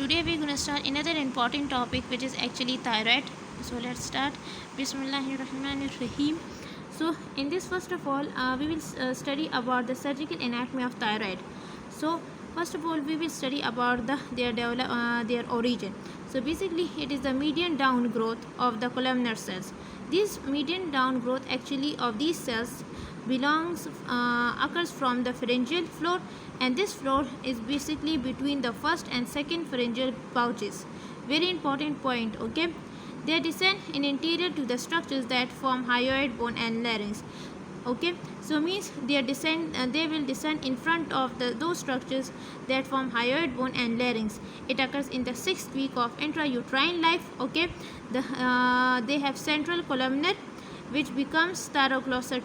today we're going to start another important topic, which is actually thyroid. So let's start. Bismillahirrahmanirrahim. So in this, first of all, we will study about the surgical anatomy of thyroid. So first of all, we will study about their origin. So basically, it is the median down growth of the columnar cells. This median down growth actually of these cells occurs from the pharyngeal floor, and this floor is basically between the first and second pharyngeal pouches. Very important point. Okay, they descend in interior to the structures that form hyoid bone and larynx. Okay, so means they will descend in front of those structures that form hyoid bone and larynx. It occurs in the 6th week of intrauterine life. Okay, they have central columnar, which becomes thyroglossal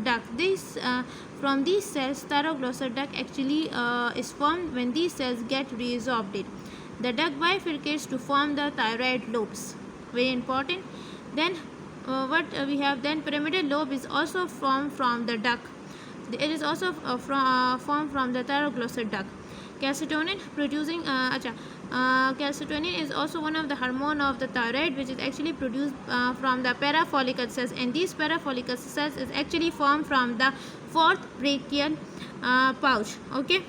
duct. From these cells, thyroglossal duct actually is formed when these cells get reabsorbed. The duct bifurcates to form the thyroid lobes. Very important. Then we have then pyramidal lobe is also formed from the duct. It is also formed from the thyroglossal duct. Calcitonin calcitonin is also one of the hormone of the thyroid, which is actually produced from the parafollicle cells, and these parafollicle cells is actually formed from the 4th brachial pouch. Okay,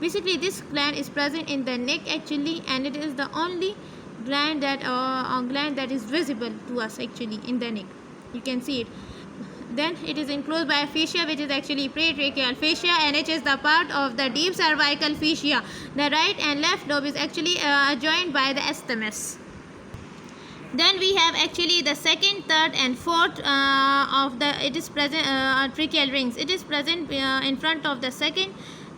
basically this gland is present in the neck actually, and it is the only gland that is visible to us actually in the neck. You can see it. Then it is enclosed by a fascia, which is actually pretracheal fascia, and it is the part of the deep cervical fascia. The right and left lobe is actually joined by the isthmus. Then we have actually the second, third, and fourth it is present tracheal rings. It is present in front of the second,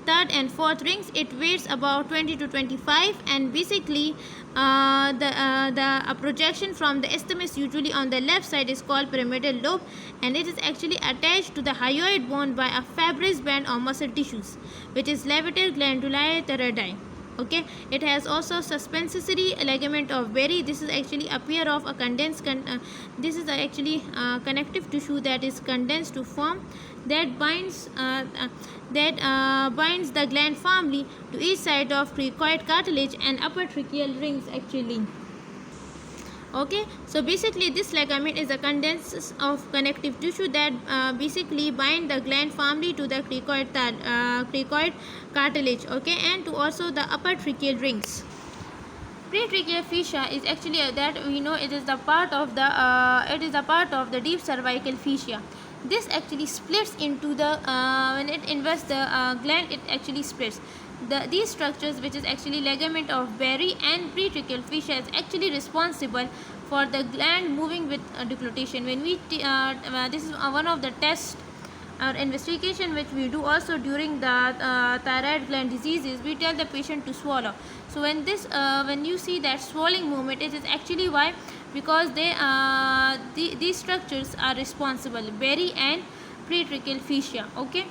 third, and fourth rings. It weighs about 20 to 25, and basically the projection from the isthmus usually on the left side is called pyramidal lobe, and it is actually attached to the hyoid bone by a fibrous band of muscle tissues, which is levator glandulae thyroidae. Okay, it has also suspensory ligament of Berry. This is actually a pair of a condensed this is actually connective tissue that is condensed to form that binds the gland firmly to each side of cricoid cartilage and upper tracheal rings actually. Okay, so basically this ligament is a condensed of connective tissue that basically bind the gland firmly to the cricoid cartilage. Okay, and to also the upper tracheal rings. Pretracheal fascia is actually that we know it is the part of the deep cervical fascia. This actually splits into the when it invests the gland, it actually splits. These structures, which is actually ligament of Berry and pretracheal fascia, is actually responsible for the gland moving with deglutition. When we this is one of the tests or investigation which we do also during the thyroid gland diseases, we tell the patient to swallow. So when you see that swallowing movement, it is actually why, because these structures are responsible, Berry and pretracheal fascia. Okay.